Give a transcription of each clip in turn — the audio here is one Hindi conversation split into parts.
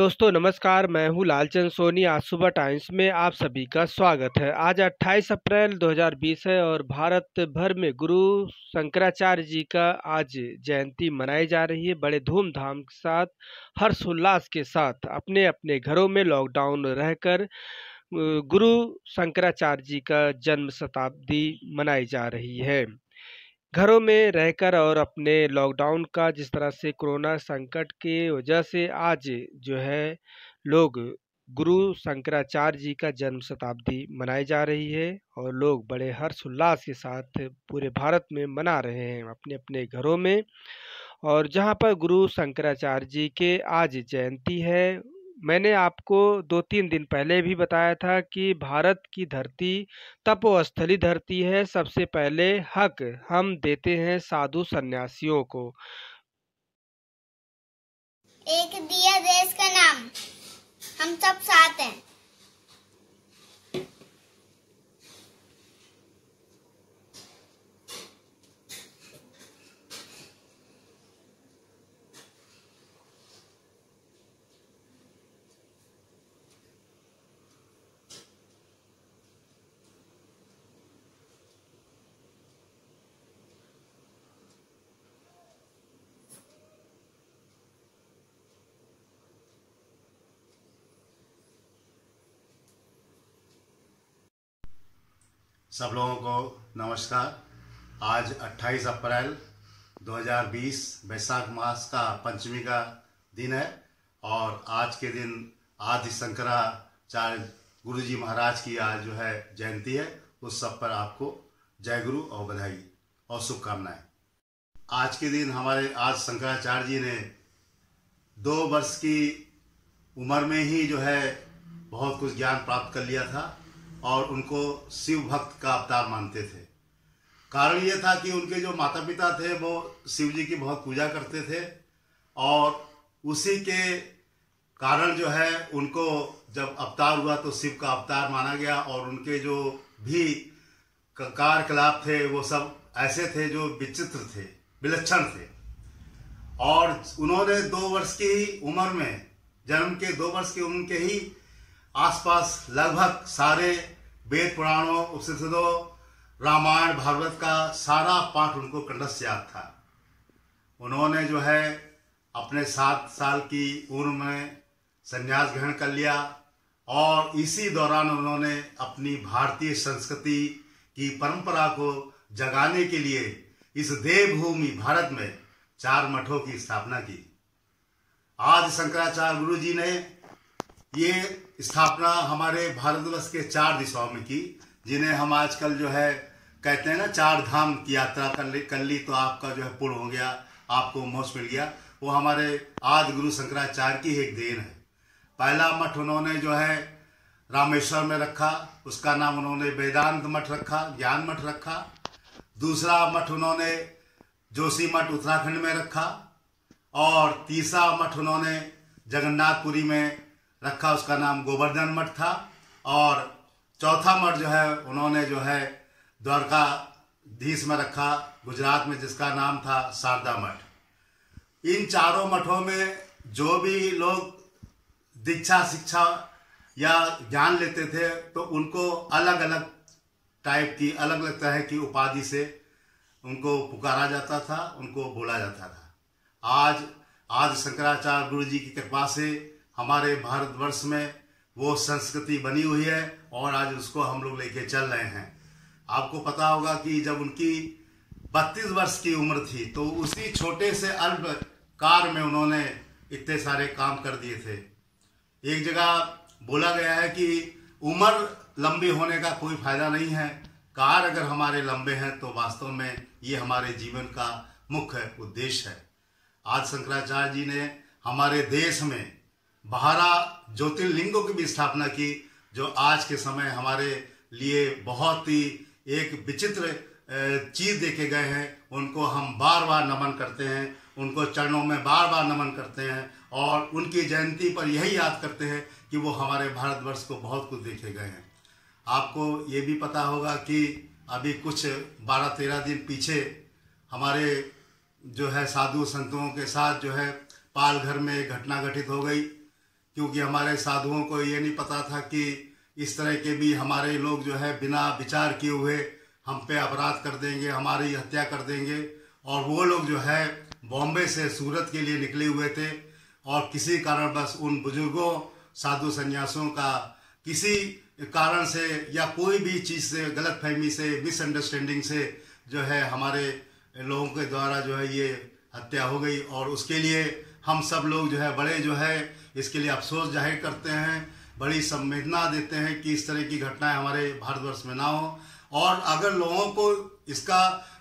दोस्तों नमस्कार, मैं हूँ लालचंद सोनी। आज सुबह टाइम्स में आप सभी का स्वागत है। आज 28 अप्रैल 2020 है और भारत भर में गुरु शंकराचार्य जी का आज जयंती मनाई जा रही है। बड़े धूमधाम के साथ, हर्षोल्लास के साथ अपने अपने घरों में लॉकडाउन रहकर गुरु शंकराचार्य जी का जन्म शताब्दी मनाई जा रही है। घरों में रहकर और अपने लॉकडाउन का जिस तरह से कोरोना संकट की वजह से आज जो है लोग गुरु शंकराचार्य जी का जन्म शताब्दी मनाई जा रही है और लोग बड़े हर्ष उल्लास के साथ पूरे भारत में मना रहे हैं अपने अपने घरों में। और जहां पर गुरु शंकराचार्य जी के आज जयंती है, मैंने आपको 2-3 दिन पहले भी बताया था कि भारत की धरती तपोस्थली धरती है। सबसे पहले हक हम देते हैं साधु सन्यासियों को। एक दिया देश का नाम, हम सब साथ हैं। सब लोगों को नमस्कार। आज 28 अप्रैल 2020 वैशाख मास का पंचमी का दिन है और आज के दिन आदि शंकराचार्य गुरु जी महाराज की आज जो है जयंती है। उस सब पर आपको जय गुरु और बधाई और शुभकामनाएं। आज के दिन हमारे आज शंकराचार्य जी ने 2 वर्ष की उम्र में ही जो है बहुत कुछ ज्ञान प्राप्त कर लिया था और उनको शिव भक्त का अवतार मानते थे। कारण ये था कि उनके जो माता पिता थे वो शिव जी की बहुत पूजा करते थे और उसी के कारण जो है उनको जब अवतार हुआ तो शिव का अवतार माना गया और उनके जो भी कार्यकलाप थे वो सब ऐसे थे जो विचित्र थे, विलक्षण थे। और उन्होंने 2 वर्ष की उम्र में, जन्म के 2 वर्ष की उम्र के ही आसपास लगभग सारे वेद पुराणों, उपनिषदों, रामायण, भागवत का सारा पाठ उनको कंठस्थ याद था। उन्होंने जो है अपने 7 साल की उम्र में संन्यास ग्रहण कर लिया और इसी दौरान उन्होंने अपनी भारतीय संस्कृति की परंपरा को जगाने के लिए इस देवभूमि भारत में 4 मठों की स्थापना की। आज शंकराचार्य गुरु जी ने ये स्थापना हमारे भारतवर्ष के 4 दिशाओं में की, जिन्हें हम आजकल जो है कहते हैं ना 4 धाम की यात्रा कर ली तो आपका जो है पुण्य हो गया, आपको मोक्ष मिल गया। वो हमारे आदि गुरु शंकराचार्य की एक देन है। पहला मठ उन्होंने जो है रामेश्वर में रखा, उसका नाम उन्होंने वेदांत मठ रखा, ज्ञान मठ रखा। दूसरा मठ उन्होंने जोशी मठ उत्तराखंड में रखा और तीसरा मठ उन्होंने जगन्नाथपुरी में रखा, उसका नाम गोवर्धन मठ था। और चौथा मठ जो है उन्होंने जो है द्वारकाधीश में रखा, गुजरात में, जिसका नाम था शारदा मठ। इन 4 मठों में जो भी लोग दीक्षा, शिक्षा या ज्ञान लेते थे तो उनको अलग अलग टाइप की, अलग अलग तरह की उपाधि से उनको पुकारा जाता था, उनको बोला जाता था। आज शंकराचार्य गुरु जी की कृपा से हमारे भारतवर्ष में वो संस्कृति बनी हुई है और आज उसको हम लोग लेके चल रहे हैं। आपको पता होगा कि जब उनकी 32 वर्ष की उम्र थी तो उसी छोटे से अल्प कार में उन्होंने इतने सारे काम कर दिए थे। एक जगह बोला गया है कि उम्र लंबी होने का कोई फायदा नहीं है, कार अगर हमारे लंबे हैं तो वास्तव में ये हमारे जीवन का मुख्य उद्देश्य है। आज शंकराचार्य जी ने हमारे देश में 12 ज्योतिर्लिंगों की भी स्थापना की, जो आज के समय हमारे लिए बहुत ही एक विचित्र चीज देखे गए हैं। उनको हम बार बार नमन करते हैं, उनको चरणों में बार बार नमन करते हैं और उनकी जयंती पर यही याद करते हैं कि वो हमारे भारतवर्ष को बहुत कुछ देखे गए हैं। आपको ये भी पता होगा कि अभी कुछ 12-13 दिन पीछे हमारे जो है साधु संतों के साथ जो है पालघर में एक घटना घटित हो गई क्योंकि हमारे साधुओं को ये नहीं पता था कि इस तरह के भी हमारे लोग जो है बिना विचार किए हुए हम पे अपराध कर देंगे, हमारी हत्या कर देंगे। और वो लोग जो है बॉम्बे से सूरत के लिए निकले हुए थे और किसी कारणवश उन बुजुर्गों साधु संन्यासियों का किसी कारण से या कोई भी चीज़ से, गलतफहमी से, मिसअंडरस्टैंडिंग से जो है हमारे लोगों के द्वारा जो है ये हत्या हो गई। और उसके लिए हम सब लोग जो है बड़े जो है इसके लिए अफसोस जाहिर करते हैं, बड़ी संवेदना देते हैं कि इस तरह की घटनाएं हमारे भारतवर्ष में ना हो। और अगर लोगों को इसका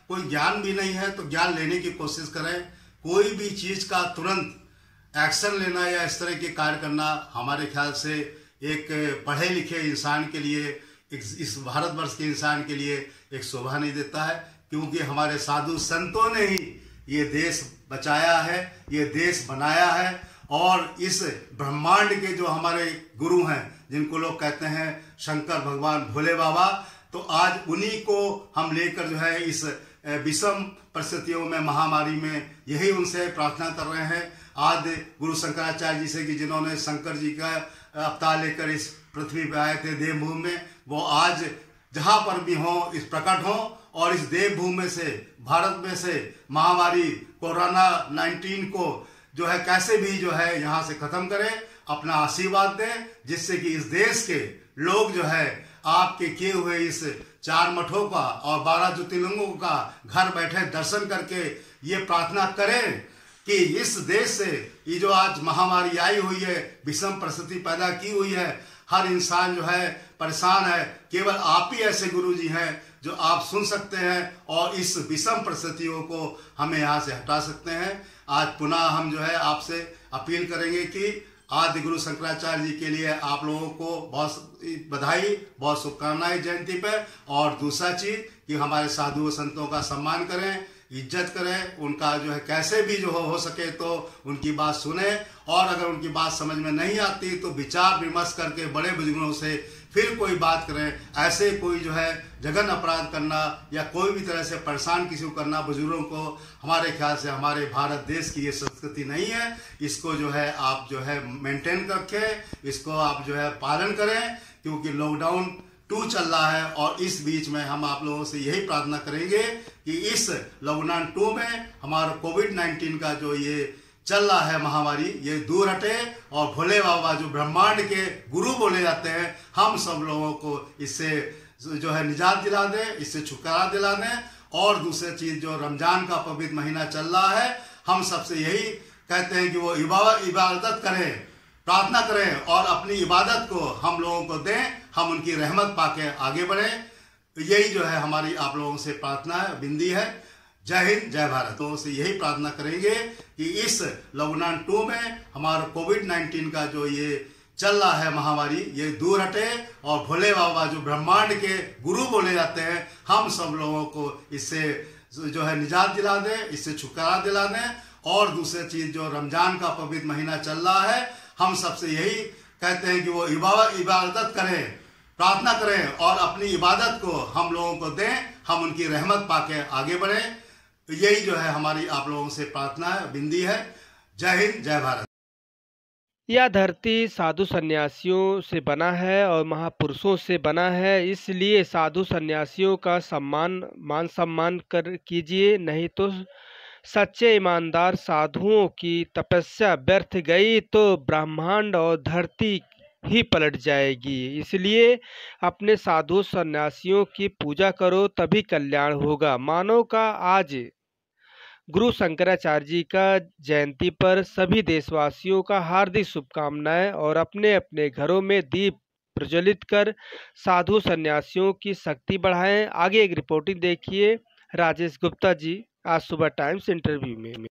कोई ज्ञान भी नहीं है तो ज्ञान लेने की कोशिश करें। कोई भी चीज़ का तुरंत एक्शन लेना या इस तरह के कार्य करना हमारे ख्याल से एक पढ़े लिखे इंसान के लिए, इस भारतवर्ष के इंसान के लिए एक शोभा नहीं देता है। क्योंकि हमारे साधु संतों ने ही ये देश बचाया है, ये देश बनाया है। और इस ब्रह्मांड के जो हमारे गुरु हैं, जिनको लोग कहते हैं शंकर भगवान भोले बाबा, तो आज उन्हीं को हम लेकर जो है इस विषम परिस्थितियों में, महामारी में यही उनसे प्रार्थना कर रहे हैं। आज गुरु शंकराचार्य जी से कि जिन्होंने शंकर जी का अवतार लेकर इस पृथ्वी पे आए थे देवभूमि में, वो आज जहाँ पर भी हों इस प्रकट हों और इस देवभूमि में से, भारत में से महामारी कोरोना 19 को जो है कैसे भी जो है यहाँ से खत्म करें, अपना आशीर्वाद दें, जिससे कि इस देश के लोग जो है आपके किए हुए इस 4 मठों का और 12 ज्योतिर्लिंगों का घर बैठे दर्शन करके ये प्रार्थना करें कि इस देश से ये जो आज महामारी आई हुई है, विषम परिस्थिति पैदा की हुई है, हर इंसान जो है परेशान है। केवल आप ही ऐसे गुरु जी हैं जो आप सुन सकते हैं और इस विषम परिस्थितियों को हमें यहाँ से हटा सकते हैं। आज पुनः हम जो है आपसे अपील करेंगे कि आदि गुरु शंकराचार्य जी के लिए आप लोगों को बहुत बधाई, बहुत शुभकामनाएं जयंती पे। और दूसरा चीज कि हमारे साधु संतों का सम्मान करें, इज्जत करें, उनका जो है कैसे भी जो हो सके तो उनकी बात सुने। और अगर उनकी बात समझ में नहीं आती तो विचार विमर्श करके बड़े बुजुर्गों से फिर कोई बात करें। ऐसे कोई जो है जघन्य अपराध करना या कोई भी तरह से परेशान किसी को करना बुजुर्गों को, हमारे ख्याल से हमारे भारत देश की ये संस्कृति नहीं है। इसको जो है आप जो है मेंटेन रखें, इसको आप जो है पालन करें, क्योंकि लॉकडाउन 2 चल रहा है। और इस बीच में हम आप लोगों से यही प्रार्थना करेंगे कि इस लॉकडाउन 2 में हमारा कोविड-19 का जो ये चल रहा है महामारी, ये दूर हटे और भोले बाबा जो ब्रह्मांड के गुरु बोले जाते हैं, हम सब लोगों को इससे जो है निजात दिला दें, इससे छुटकारा दिला दें। और दूसरी चीज जो रमजान का पवित्र महीना चल रहा है, हम सबसे यही कहते हैं कि वो इबादत करें, प्रार्थना करें और अपनी इबादत को हम लोगों को दें, हम उनकी रहमत पाके आगे बढ़ें। यही जो है हमारी आप लोगों से प्रार्थना है, विनती है। जय हिंद, जय भारत। तो से यही प्रार्थना करेंगे कि इस लॉकडाउन 2 में हमारा कोविड-19 का जो ये चल रहा है महामारी, ये दूर हटे और भोले बाबा जो ब्रह्मांड के गुरु बोले जाते हैं, हम सब लोगों को इससे जो है निजात दिला दें, इससे छुटकारा दिला दें। और दूसरी चीज जो रमजान का पवित्र महीना चल रहा है, हम सबसे यही कहते हैं कि वो इबादत करें, प्रार्थना करें और अपनी इबादत को हम लोगों को दें, हम उनकी रहमत पाके आगे बढ़ें। तो यही जो है हमारी आप लोगों से प्रार्थना है, विनती है। जय हिंद, जय भारत। यह धरती साधु सन्यासियों से बना है और महापुरुषों से बना है, इसलिए साधु सन्यासियों का मान सम्मान कर कीजिए, नहीं तो सच्चे ईमानदार साधुओं की तपस्या व्यर्थ गई तो ब्रह्मांड और धरती ही पलट जाएगी। इसलिए अपने साधु सन्यासियों की पूजा करो, तभी कल्याण होगा। मानव का आज गुरु शंकराचार्य जी का जयंती पर सभी देशवासियों का हार्दिक शुभकामनाएं और अपने अपने घरों में दीप प्रज्वलित कर साधु सन्यासियों की शक्ति बढ़ाएं। आगे एक रिपोर्टिंग देखिए राजेश गुप्ता जी, आज सुबह टाइम्स इंटरव्यू में।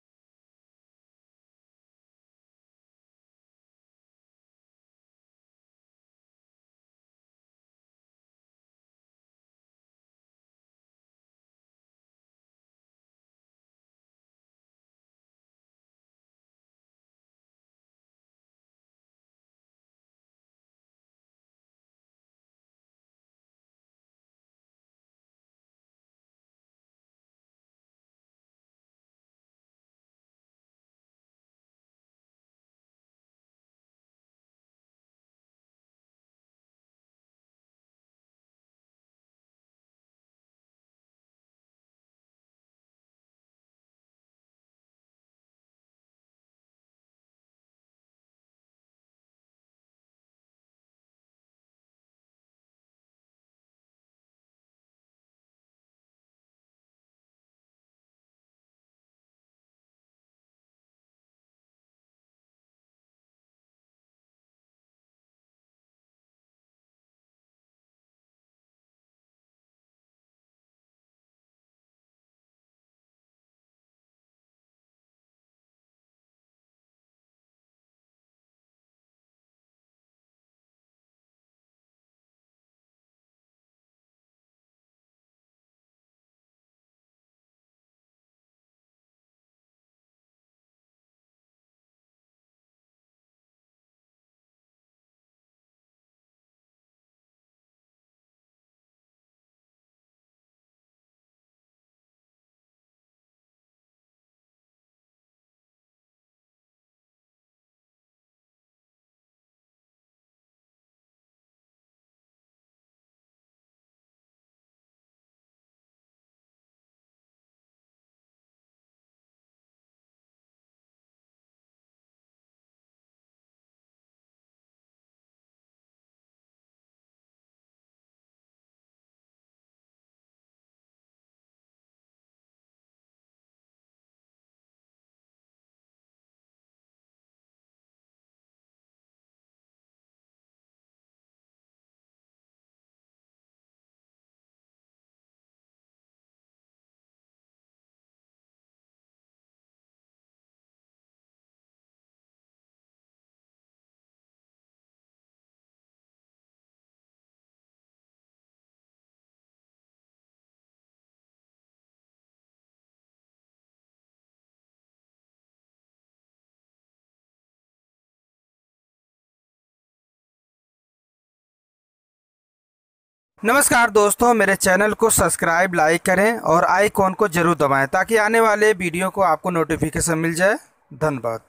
नमस्कार दोस्तों, मेरे चैनल को सब्सक्राइब लाइक करें और आइकॉन को जरूर दबाएं ताकि आने वाले वीडियो को आपको नोटिफिकेशन मिल जाए। धन्यवाद।